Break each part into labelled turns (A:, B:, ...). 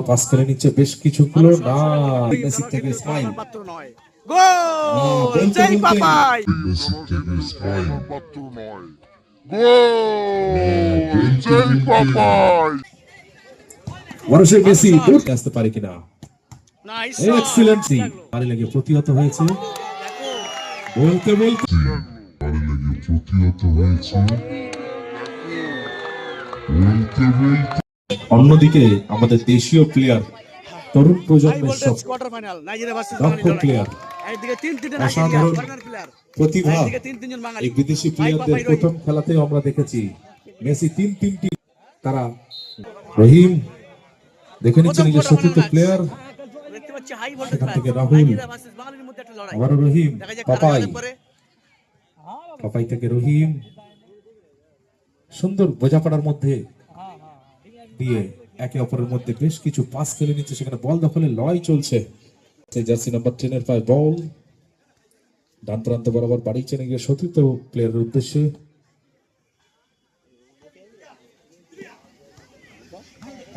A: Pass করে নিচ্ছে বেশ কিছুগুলো না মেসি থেকে স্মাইল
B: গোল জয় পাপাই
A: মানুষের মেসি দৌড়তে আসতে পারে কিনা এক্সিলেন্ট পারে লেগে প্রতিহত হয়েছে বলতে বলতে অন্যদিকে আমাদের দেশীয় প্লেয়ার তরুণ প্রজন্মের সব দক্ষ প্লেয়ার অসাধারণ প্রতিভা এই বিদেশি প্লেয়ারদের প্রথম খেলাতেও আমরা দেখেছি মেসি তিনটি তারা রহিম দেখে নিচ্ছে নিজের সতীর্থ প্লেয়ার সেখান থেকে রাহুল আবারও রহিম পাপাই থেকে রহিম সুন্দর বোঝাপড়ার মধ্যে দিয়ে একে অপরের মধ্যে বেশ কিছু পাস খেলে নিচ্ছে সেখানে বল দখলে লড়াই চলছে জার্সি নাম্বার 10 এর পায়ে বল ডান প্রান্ত বরাবর বাড়িয়ে চেনে গিয়ে সতীর্থ প্লেয়ারের উদ্দেশ্যে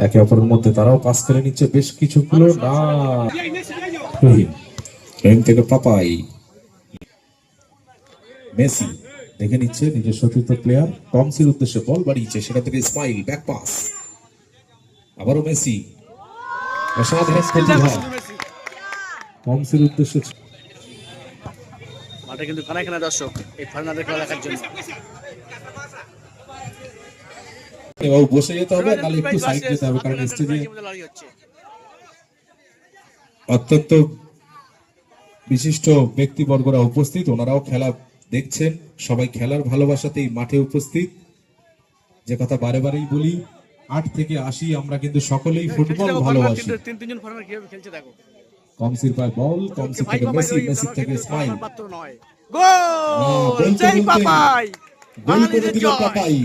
A: একে অপরের মধ্যে তারাও পাস খেলে নিচ্ছে বেশ কিছুগুলো না রহিম থেকে পাপাই মেসি দেখে নিচ্ছে নিজের সতীর্থ প্লেয়ার টমসির উদ্দেশ্যে বল বাড়িয়েছে সেখান থেকে স্মাইল ব্যাক পাস আবারও মেসি অসাধারণ প্রতিভা টমসির উদ্দেশ্যে
B: মাঠে কিন্তু খানা দর্শক এই ফাইনালের খেলা দেখার জন্য
A: এবার বসে যেতে হবে নালে একটু সাইড যেতে হবে কারণ স্টেজে অত্যন্ত বিশিষ্ট ব্যক্তিবর্গরা উপস্থিত ওনারাও খেলা দেখছেন সবাই খেলার ভালোবাসাতেই মাঠে উপস্থিত যে কথা বারে বারেই বলি 8 থেকে 80 আমরা কিন্তু সকলেই ফুটবল ভালোবাসি
B: তিনজন ফরওয়ার্ড কিভাবে খেলছে দেখো
A: কমসির পায় বল কমসি থেকে মেসি থেকে স্মাইল
B: গোল জয় পাপাই
A: গোল করে দিল পাপাই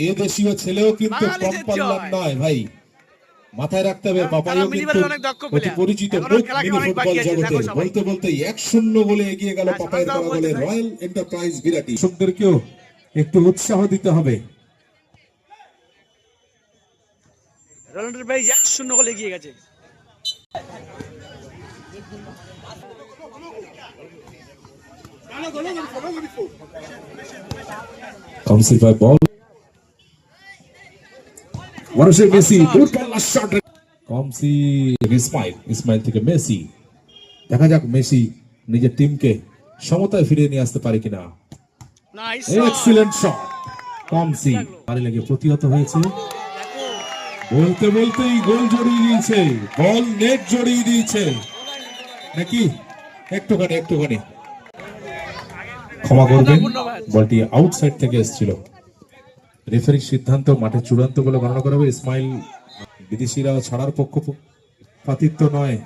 A: এই দেশীয় ছেলেও কিন্তু কম পাল্লার নয় ভাই মাথায় রাখতে হবে পাপাইও কিন্তু অতি পরিচিত মিনি ফুটবল জগতে বলতে বলতে 1-0 গোলে এগিয়ে গেল পাপাইয়ের করা গোলে রয়্যাল এন্টারপ্রাইজ বিরাটি দর্শকদেরকেও একটু উৎসাহ দিতে হবে
B: রয়্যাল এন্টারপ্রাইজ 1-0 গোলে এগিয়ে গেছে
A: কমসির পায় বল মানুষের মেসি দুর্দান্ত শট কমসি ইসমাইল থেকে মেসি দেখা যাক মেসি নিজের টিমকে সমতায় ফিরিয়ে নিয়ে আসতে পারে কিনা এক্সিলেন্ট শট কমসি পারে লেগে প্রতিহত হয়েছে বলতে বলতেই গোল জড়িয়ে দিয়েছে বল নেট জড়িয়ে দিয়েছে নাকি একটুখানি ক্ষমা করবেন বলটি আউটসাইড থেকে এসেছিল রেফারির সিদ্ধান্ত মাঠে চূড়ান্ত বলে গণনা করা হবে ইসমাইল বিদেশিরা ছাড়ার পক্ষপাতিত্ব নয়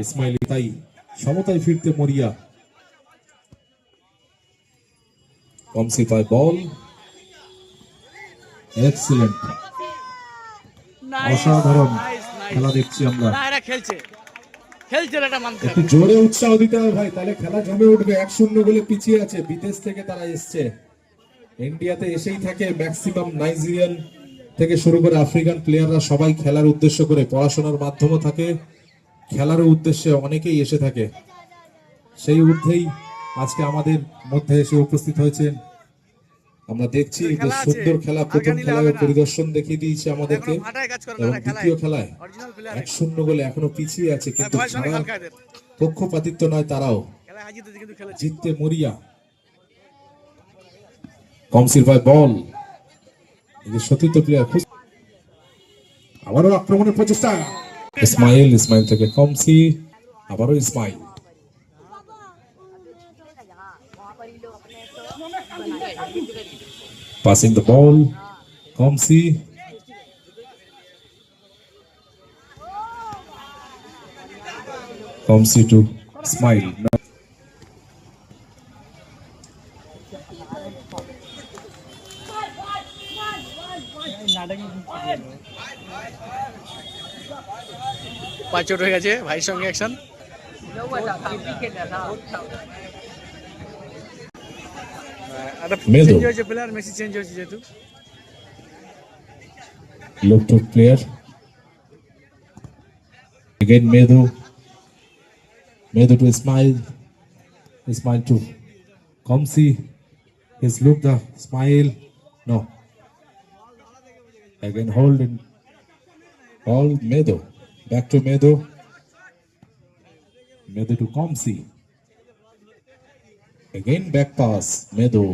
A: ইসমাইল তাই সমতায় ফিরতে মরিয়া কমসি পায় বল এক্সিলেন্ট অসাধারণ খেলা দেখছি আমরা একটু জোরে উৎসাহ দিতে হবে ভাই তাহলে খেলা জমে উঠবে 1-0 গোলে পিছিয়ে আছে বিদেশ থেকে তারা এসছে ইন্ডিয়াতে এসেই থাকে ম্যাক্সিমাম নাইজেরিয়ান থেকে শুরু করে আফ্রিকান প্লেয়াররা সবাই খেলার উদ্দেশ্য করে পড়াশোনার মাধ্যমে থাকে খেলার উদ্দেশ্যে অনেকেই এসে থাকে সেই ঊর্ধ্বেই আজকে আমাদের মধ্যে এসে উপস্থিত হয়েছেন আমরা দেখছি যে সুন্দর খেলা প্রথম খেলায় পরিদর্শন দেখিয়ে দিয়েছে আমাদেরকে এবং দ্বিতীয় খেলায় 1-0 গোলে এখনো পিছিয়ে আছে কিন্তু পক্ষপাতিত্ব নয় তারাও জিততে মরিয়া কমসির পায় বল সতীর্থ প্লেয়ার আবারও আক্রমণের প্রচেষ্টা ইসমাইল থেকে কমসি আবারও ইসমাইল পাসিং দ্য বল কমসি টু ইসমাইল
B: পাঁচট হয়ে গেছে ভাইয়ের সঙ্গে অ্যাকশন চেঞ্জ হয়েছে প্লেয়ার মেসি চেঞ্জ হয়েছে যেহেতু
A: লোকটুক player Again, Medu to Ismail to Komsi. His look, the smile. No. Again, hold Medu. Back to Medu to Komsi. Again, back pass, Medu.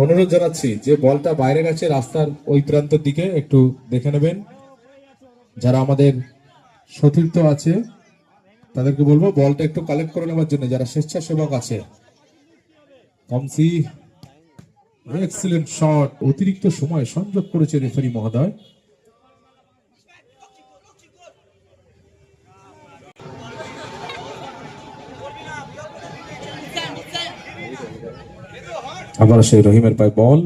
A: অনুরোধ জানাচ্ছি যে বলটা বাইরে গেছে রাস্তার ওই প্রান্তের দিকে একটু দেখে নেবেন। যারা আমাদের সতীর্থ আছে তাদেরকে বলবো বলটা একটু কালেক্ট করে নেওয়ার জন্য, যারা স্বেচ্ছাসেবক আছে। কমসি, এক্সিলেন্ট শট, অতিরিক্ত সময় সংযোগ করেছে রেফারি মহোদয়। আবার সেই রহিমের পায়ে বল,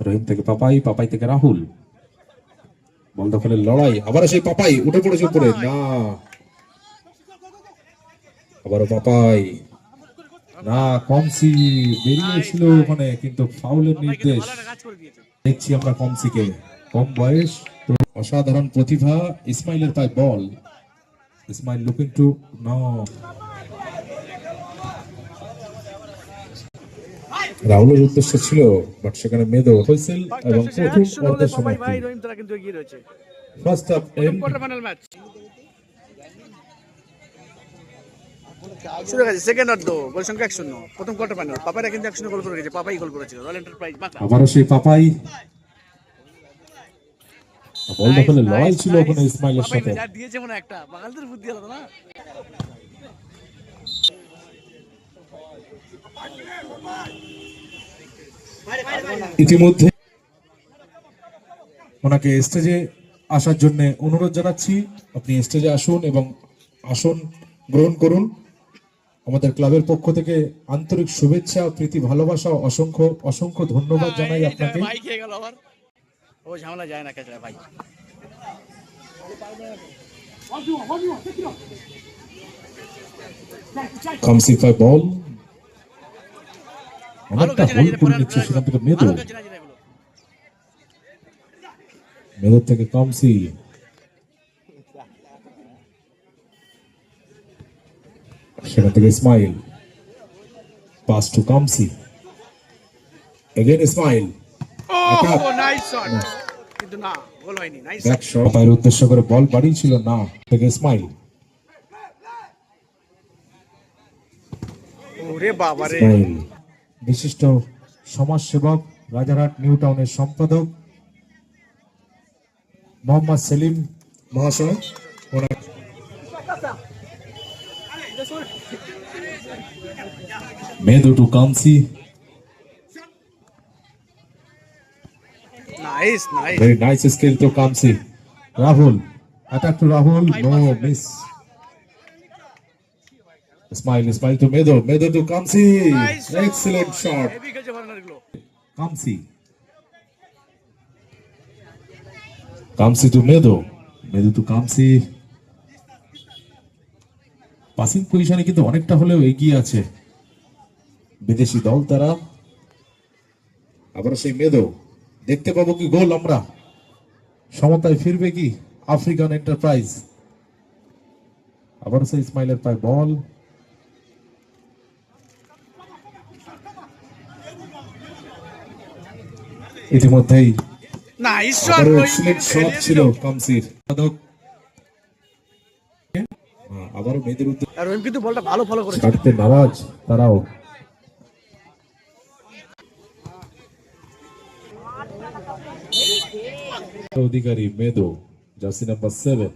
A: রহিম থেকে পাপাই থেকে রাহুল, বল দখলের লড়াই, আবার সেই পাপাই উঠে পড়েছে উপরে, না আবারও পাপাই, না কমসি বেরিয়েছিল ওখানে কিন্তু ফাউলের নির্দেশ। দেখছি আমরা কমসিকে, কম বয়স তো অসাধারণ প্রতিভা। ইসমাইলের পায়ে বল, ইসমাইল লুকিং টু নো, রাহুলের উদ্দেশ্য ছিল বাট সেখানে মেদো হুইসেল এবং প্রথম অর্ধের সময় ফার্স্ট হাফ এন্ড।
B: শুরু হয়ে গেছে সেকেন্ড অর্ধ, গোল সংখ্যা 1-0, প্রথম কোয়ার্টার ফাইনাল। পাপাইরা কিন্তু 1-0 গোল করে গেছে, পাপাই গোল করেছিল, রয়্যাল এন্টারপ্রাইজ মাথা।
A: আবারও সেই পাপাই, বল দখলের লড়াই ছিল ওখানে ইসমাইলের সাথে।
B: যা দিয়েছে মনে একটা বাঙালিদের বুদ্ধি আলাদা না।
A: ইতিমধ্যে ওনাকে স্টেজে আসার জন্য অনুরোধ জানাচ্ছি, আপনি স্টেজে আসুন এবং আসন গ্রহণ করুন। আমাদের ক্লাবের পক্ষ থেকে আন্তরিক শুভেচ্ছা, প্রীতি, ভালোবাসা, অসংখ্য অসংখ্য ধন্যবাদ জানাই আপনাকে।
B: ও ঝামেলা যায় না কেচড়া ভাই।
A: কমসি পাই বল, অনেকটা হোল্ড করে নিচ্ছে সেখান থেকে মেদো থেকে কমসি, সেখান থেকে ইসমাইল, পাস টু কমসি, এগেইন ইসমাইল,
B: নাইস শট কিন্তু না, গোল হয়নি। নাইস
A: ব্যাক শট, পায়ের উদ্দেশ্য করে বল বাড়িয়েছিল না, থেকে ইসমাইল,
B: ওরে বাবা রে।
A: ইসমাইল বিশিষ্ট সমাজসেবক, রাজারহাট নিউ টাউনের সম্পাদক মোহাম্মদ সেলিম মহাশয়, মেদু টু কমসি,
B: nice nice,
A: very nice skill to Kamsi. Rahul, attack to Rahul, no miss. Ismail to Medo to Kamsi, excellent shot. Kamsi to Medo to Kamsi. Passing পজিশনে কিন্তু অনেকটা হলেও এগিয়ে আছে বিদেশি দল তারা। আবার সেই মেদো, দেখতে পাবো কি গোল আমরা? সমতায় ফিরবে কি আফ্রিকান এন্টারপ্রাইজ? আবার সেই ইসমাইলের পায়ে বল, ইতিমধ্যেই
B: নাইস
A: শট ছিল কমসির। আবারও মেয়েদের উদ্দেশ্যে,
B: আর রহিম কিন্তু বলটা ভালো ফলো করেছে,
A: ছাড়তে নারাজ তারাও। অধিকারী মেদো, জার্সি নাম্বার 7,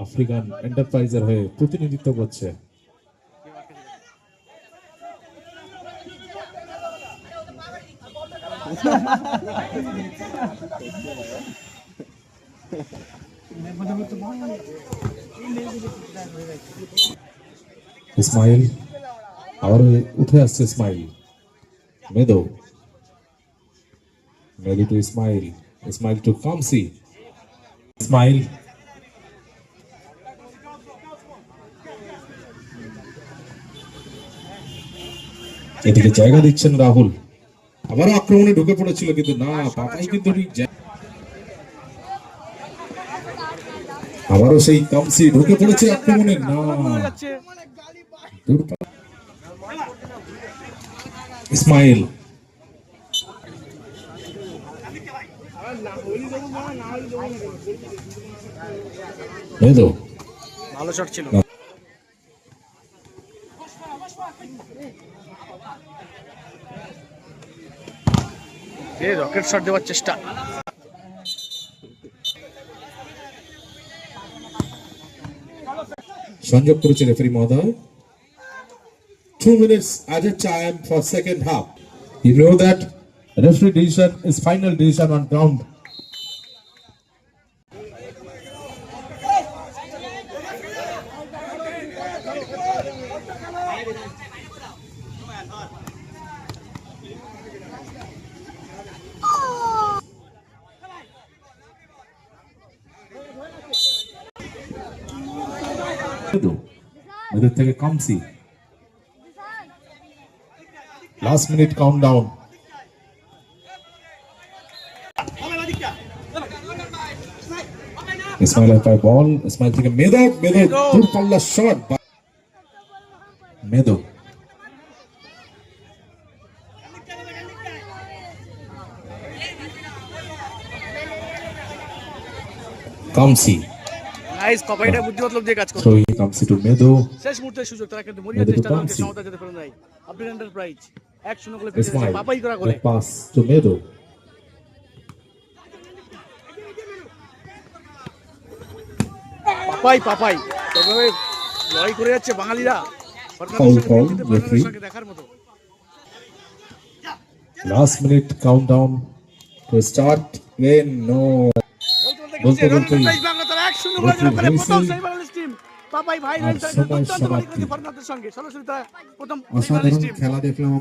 A: আফ্রিকান এন্টারপ্রাইজের হয়ে প্রতিনিধিত্ব করছে। ইসমাইল আবার উঠে আসছে, ইসমাইল মেদো টু ইসমাইল টু কমসি, ইসমাইল এদিকে জায়গা দিচ্ছেন রাহুল, আবারও আক্রমণে ঢুকে পড়েছিল কিন্তু না, পাপাই কিন্তু ঠিক আবারও সেই কমসি ঢুকে পড়েছে আক্রমণে, না ইসমাইল মেদো,
B: ভালো শট ছিল। রকেট শট দেওয়ার চেষ্টা,
A: সংযোগ করেছে রেফারি মহোদয়। 2 minutes added time for second half. You know that referee decision is final decision on ground. এদের থেকে কমসি, লাস্ট মিনিট কাউন্টডাউন। ইসমাইলের পায় বল, ইসমাইল থেকে মেদো, মেদো দূরপাল্লা শট, মেদো কমসি,
B: নাইস পাপাইটা বুদ্ধিমতলব দিয়ে কাজ করছে।
A: throwing কমসি টু মেদো,
B: শেষ মুহূর্তের সুযোগ, তারা কিন্তু মরিয়া চেষ্টা করছে, সমতা যেতে পারে নাই। আব্দুল এন্টারপ্রাইজ 1-0 গোলে পেয়েছে
A: ইসমাইল
B: পাপাই করা গোলে।
A: পাস টু মেদো,
B: পাপাই পাপাই এভাবে লড়াই করে যাচ্ছে বাঙালিরা,
A: Foul call, referee.
B: দেখার মতো।
A: last minute countdown to start when no বলতে বলতে
B: বাংলা তারা 1-0 গোলে জয় করে প্রথম সেই বাংলাদেশ টিম। পাপাই ভাই
A: আর সময় সমাপ্তি।
B: ফরনাদের সঙ্গে সরাসরি তারা প্রথম
A: অসাধারণ খেলা দেখলাম।